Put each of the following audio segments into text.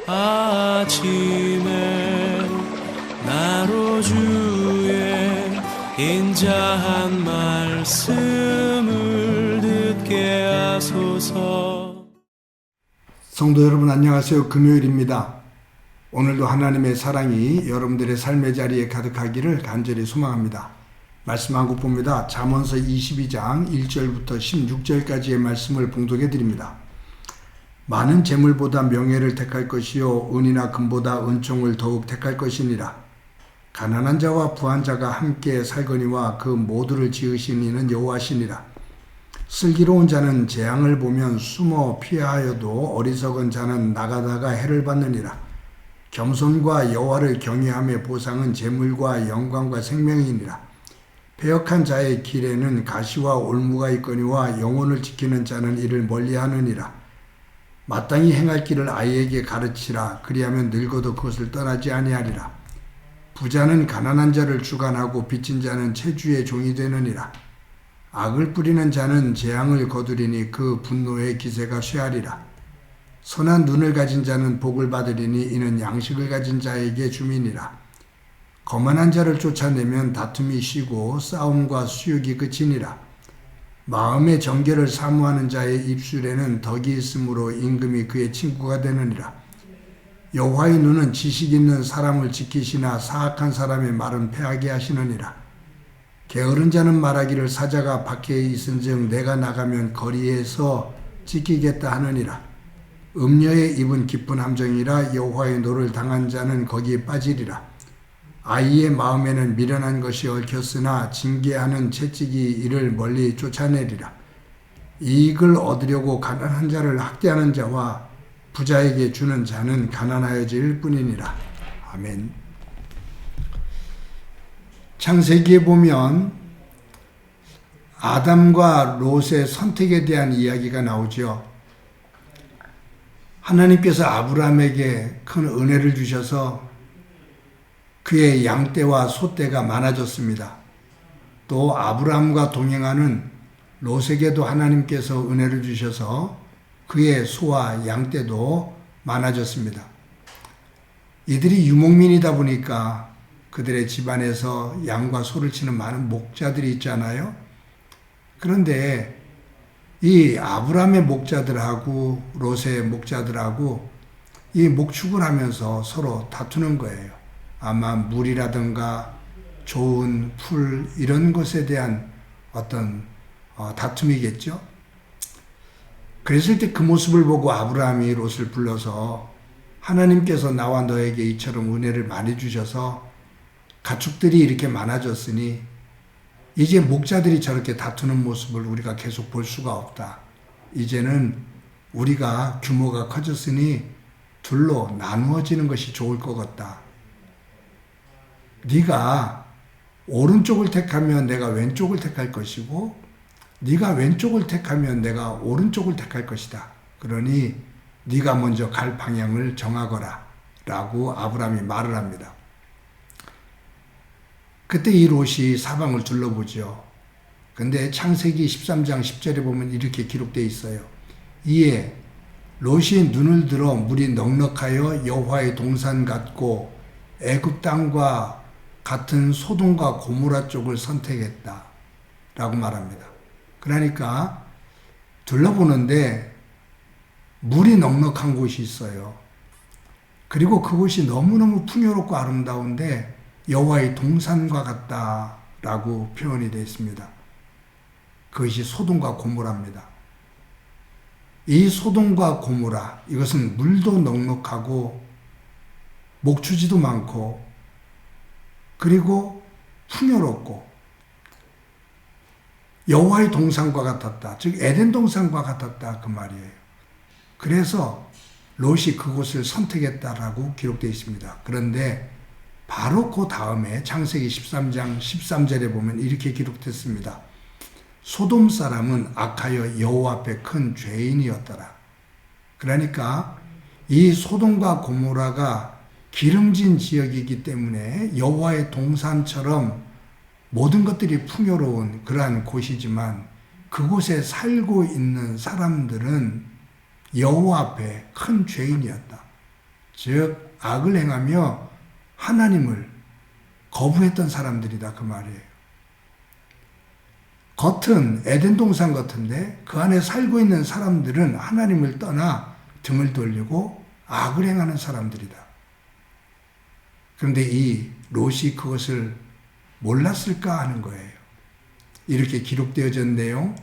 아침에 나로 주의 인자한 말씀을 듣게 하소서. 성도 여러분 안녕하세요. 금요일입니다. 오늘도 하나님의 사랑이 여러분들의 삶의 자리에 가득하기를 간절히 소망합니다. 말씀 한 곳 봅니다. 잠언서 22장 1절부터 16절까지의 말씀을 봉독해 드립니다. 많은 재물보다 명예를 택할 것이요 은이나 금보다 은총을 더욱 택할 것이니라. 가난한 자와 부한 자가 함께 살거니와 그 모두를 지으신 이는 여호와시니라. 슬기로운 자는 재앙을 보면 숨어 피하여도 어리석은 자는 나가다가 해를 받느니라. 겸손과 여호와를 경외함의 보상은 재물과 영광과 생명이니라. 패역한 자의 길에는 가시와 올무가 있거니와 영혼을 지키는 자는 이를 멀리하느니라. 마땅히 행할 길을 아이에게 가르치라. 그리하면 늙어도 그것을 떠나지 아니하리라. 부자는 가난한 자를 주관하고 빚진 자는 채주의 종이 되느니라. 악을 뿌리는 자는 재앙을 거두리니 그 분노의 기세가 쇠하리라. 선한 눈을 가진 자는 복을 받으리니 이는 양식을 가진 자에게 줌이니라. 거만한 자를 쫓아내면 다툼이 쉬고 싸움과 수욕이 그치니라. 마음의 정결을 사모하는 자의 입술에는 덕이 있으므로 임금이 그의 친구가 되느니라. 여호와의 눈은 지식 있는 사람을 지키시나 사악한 사람의 말은 패하게 하시느니라. 게으른 자는 말하기를 사자가 밖에 있은즉 내가 나가면 거리에서 지키겠다 하느니라. 음녀의 입은 깊은 함정이라. 여호와의 노를 당한 자는 거기에 빠지리라. 아이의 마음에는 미련한 것이 얽혔으나 징계하는 채찍이 이를 멀리 쫓아내리라. 이익을 얻으려고 가난한 자를 학대하는 자와 부자에게 주는 자는 가난하여질 뿐이니라. 아멘. 창세기에 보면 아담과 롯의 선택에 대한 이야기가 나오죠. 하나님께서 아브라함에게 큰 은혜를 주셔서 그의 양떼와 소떼가 많아졌습니다. 또 아브라함과 동행하는 롯에게도 하나님께서 은혜를 주셔서 그의 소와 양떼도 많아졌습니다. 이들이 유목민이다 보니까 그들의 집안에서 양과 소를 치는 많은 목자들이 있잖아요. 그런데 이 아브라함의 목자들하고 롯의 목자들하고 이 목축을 하면서 서로 다투는 거예요. 아마 물이라든가 좋은 풀 이런 것에 대한 어떤 다툼이겠죠. 그랬을 때 그 모습을 보고 아브라함이 롯을 불러서 하나님께서 나와 너에게 이처럼 은혜를 많이 주셔서 가축들이 이렇게 많아졌으니 이제 목자들이 저렇게 다투는 모습을 우리가 계속 볼 수가 없다. 이제는 우리가 규모가 커졌으니 둘로 나누어지는 것이 좋을 것 같다. 네가 오른쪽을 택하면 내가 왼쪽을 택할 것이고 네가 왼쪽을 택하면 내가 오른쪽을 택할 것이다. 그러니 네가 먼저 갈 방향을 정하거라 라고 아브라함이 말을 합니다. 그때 이 롯이 사방을 둘러보죠. 근데 창세기 13장 10절에 보면 이렇게 기록되어 있어요. 이에 롯이 눈을 들어 물이 넉넉하여 여호와의 동산 같고 애굽 땅과 같은 소돔과 고모라 쪽을 선택했다 라고 말합니다. 그러니까 둘러보는데 물이 넉넉한 곳이 있어요. 그리고 그곳이 너무너무 풍요롭고 아름다운데 여호와의 동산과 같다라고 표현이 되어 있습니다. 그것이 소돔과 고모라입니다. 이 소돔과 고모라, 이것은 물도 넉넉하고 목추지도 많고 그리고 풍요롭고 여호와의 동산과 같았다. 즉 에덴 동산과 같았다 그 말이에요. 그래서 롯이 그곳을 선택했다라고 기록되어 있습니다. 그런데 바로 그 다음에 창세기 13장 13절에 보면 이렇게 기록됐습니다. 소돔 사람은 악하여 여호와 앞에 큰 죄인이었더라. 그러니까 이 소돔과 고모라가 기름진 지역이기 때문에 여호와의 동산처럼 모든 것들이 풍요로운 그러한 곳이지만 그곳에 살고 있는 사람들은 여호와 앞에 큰 죄인이었다. 즉 악을 행하며 하나님을 거부했던 사람들이다 그 말이에요. 겉은 에덴 동산 같은데 그 안에 살고 있는 사람들은 하나님을 떠나 등을 돌리고 악을 행하는 사람들이다. 그런데 이 롯이 그것을 몰랐을까 하는 거예요. 이렇게 기록되어진 내용,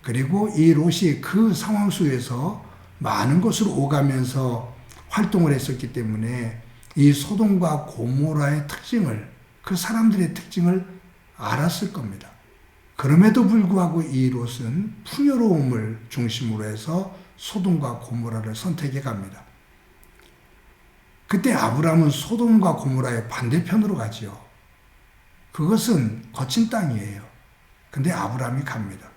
그리고 이 롯이 그 상황 속에서 많은 것을 오가면서 활동을 했었기 때문에 이 소돔과 고모라의 특징을, 그 사람들의 특징을 알았을 겁니다. 그럼에도 불구하고 이 롯은 풍요로움을 중심으로 해서 소돔과 고모라를 선택해 갑니다. 그때 아브라함은 소돔과 고모라의 반대편으로 가지요. 그것은 거친 땅이에요. 근데 아브라함이 갑니다.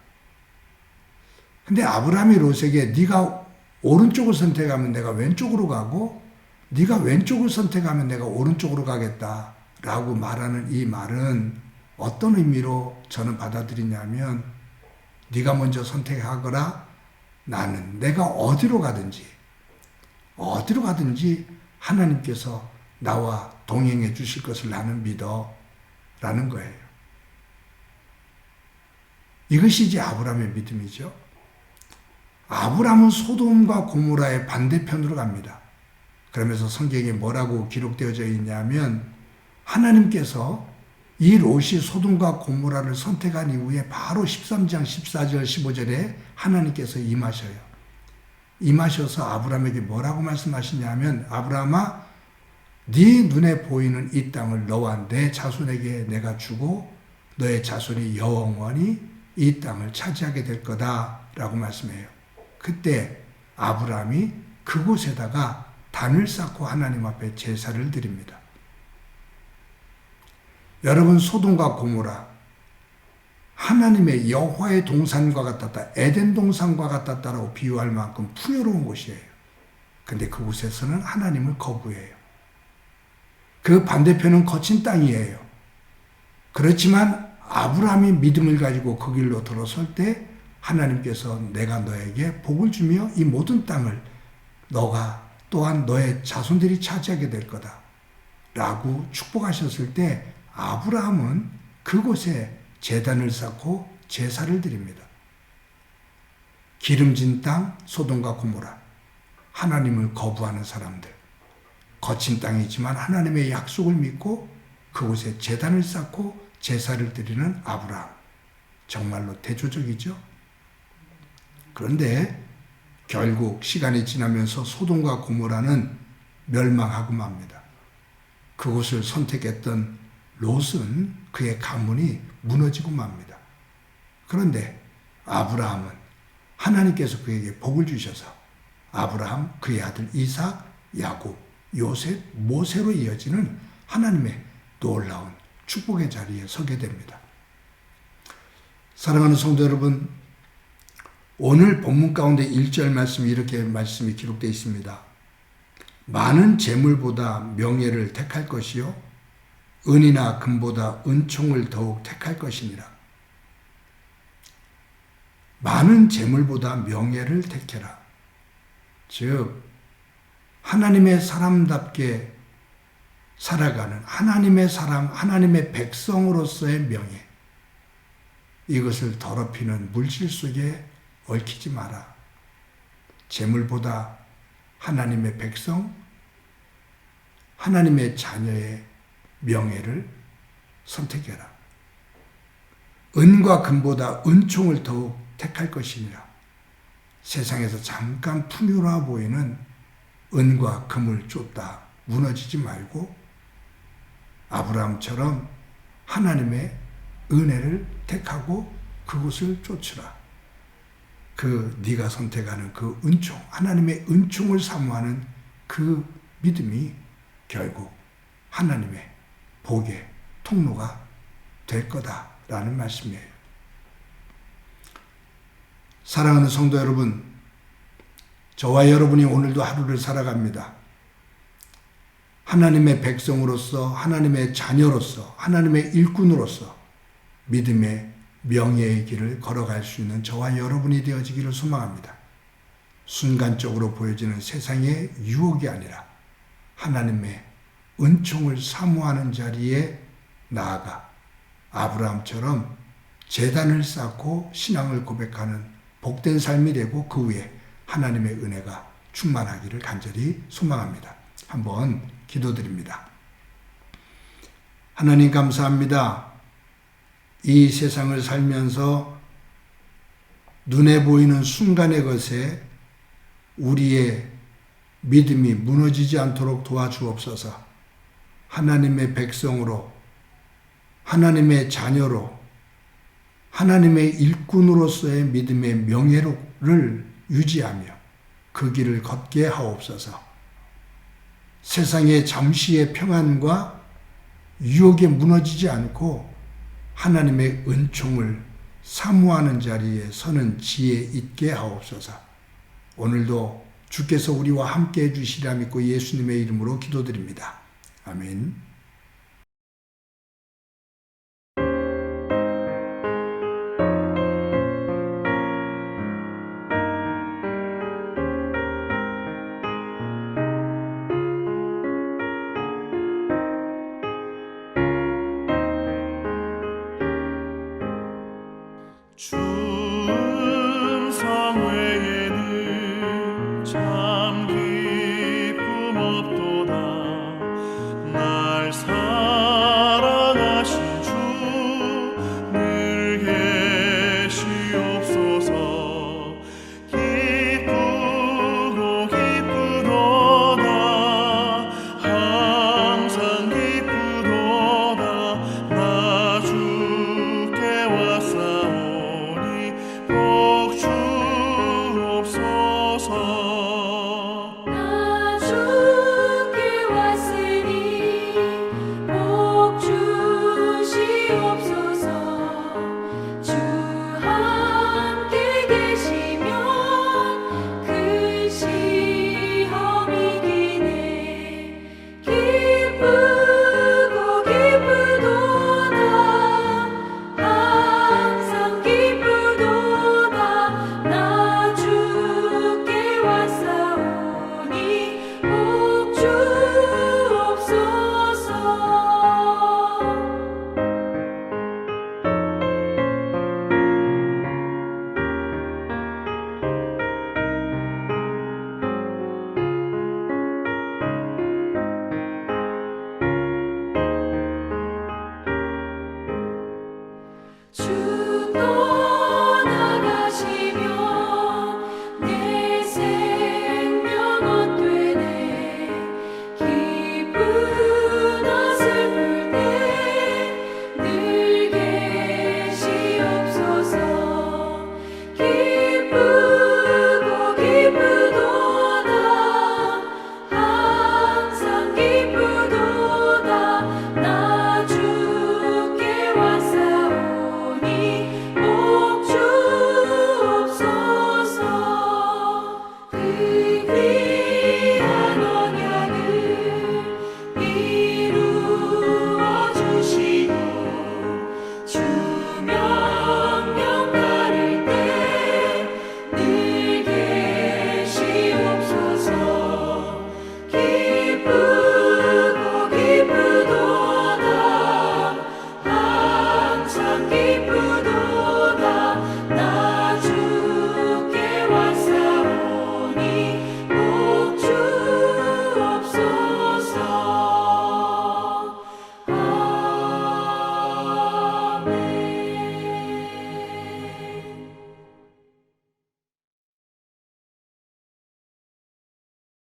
근데 아브라함이 롯에게 네가 오른쪽을 선택하면 내가 왼쪽으로 가고 네가 왼쪽을 선택하면 내가 오른쪽으로 가겠다라고 말하는 이 말은 어떤 의미로 저는 받아들이냐면 네가 먼저 선택하거라. 나는 내가 어디로 가든지 하나님께서 나와 동행해 주실 것을 나는 믿어 라는 거예요. 이것이 이제 아브라함의 믿음이죠. 아브라함은 소돔과 고모라의 반대편으로 갑니다. 그러면서 성경에 뭐라고 기록되어져 있냐면 하나님께서 이 롯이 소돔과 고모라를 선택한 이후에 바로 13장 14절 15절에 하나님께서 임하셔서 아브라함에게 뭐라고 말씀하시냐면 아브라함아 네 눈에 보이는 이 땅을 너와 내 자손에게 내가 주고 너의 자손이 영원히 이 땅을 차지하게 될 거다라고 말씀해요. 그때 아브라함이 그곳에다가 단을 쌓고 하나님 앞에 제사를 드립니다. 여러분 소돔과 고모라 하나님의 여호와의 동산과 같았다. 에덴 동산과 같았다라고 비유할 만큼 풍요로운 곳이에요. 근데 그곳에서는 하나님을 거부해요. 그 반대편은 거친 땅이에요. 그렇지만 아브라함이 믿음을 가지고 그 길로 들어설 때 하나님께서 내가 너에게 복을 주며 이 모든 땅을 너가 또한 너의 자손들이 차지하게 될 거다 라고 축복하셨을 때 아브라함은 그곳에 제단을 쌓고 제사를 드립니다. 기름진 땅 소돔과 고모라, 하나님을 거부하는 사람들, 거친 땅이지만 하나님의 약속을 믿고 그곳에 제단을 쌓고 제사를 드리는 아브라함, 정말로 대조적이죠. 그런데 결국 시간이 지나면서 소돔과 고모라는 멸망하고 맙니다. 그곳을 선택했던 롯은 그의 가문이 무너지고 맙니다. 그런데 아브라함은 하나님께서 그에게 복을 주셔서 아브라함, 그의 아들 이삭, 야곱, 요셉, 모세로 이어지는 하나님의 놀라운 축복의 자리에 서게 됩니다. 사랑하는 성도 여러분, 오늘 본문 가운데 1절 말씀이 이렇게 말씀이 기록되어 있습니다. 많은 재물보다 명예를 택할 것이요 은이나 금보다 은총을 더욱 택할 것이니라. 많은 재물보다 명예를 택해라. 즉 하나님의 사람답게 살아가는 하나님의 사람, 하나님의 백성으로서의 명예, 이것을 더럽히는 물질 속에 얽히지 마라. 재물보다 하나님의 백성, 하나님의 자녀의 명예를 선택해라. 은과 금보다 은총을 더욱 택할 것이니라. 세상에서 잠깐 풍요로워 보이는 은과 금을 쫓다 무너지지 말고 아브라함처럼 하나님의 은혜를 택하고 그곳을 쫓으라. 그 네가 선택하는 그 은총, 하나님의 은총을 사모하는 그 믿음이 결국 하나님의 복의 통로가 될 거다라는 말씀이에요. 사랑하는 성도 여러분, 저와 여러분이 오늘도 하루를 살아갑니다. 하나님의 백성으로서, 하나님의 자녀로서, 하나님의 일꾼으로서 믿음의 명예의 길을 걸어갈 수 있는 저와 여러분이 되어지기를 소망합니다. 순간적으로 보여지는 세상의 유혹이 아니라 하나님의 은총을 사모하는 자리에 나아가 아브라함처럼 제단을 쌓고 신앙을 고백하는 복된 삶이 되고 그 후에 하나님의 은혜가 충만하기를 간절히 소망합니다. 한번 기도드립니다. 하나님 감사합니다. 이 세상을 살면서 눈에 보이는 순간의 것에 우리의 믿음이 무너지지 않도록 도와주옵소서. 하나님의 백성으로, 하나님의 자녀로, 하나님의 일꾼으로서의 믿음의 명예를 유지하며 그 길을 걷게 하옵소서. 세상의 잠시의 평안과 유혹에 무너지지 않고 하나님의 은총을 사모하는 자리에 서는 지혜 있게 하옵소서. 오늘도 주께서 우리와 함께 해주시리라 믿고 예수님의 이름으로 기도드립니다. 아멘.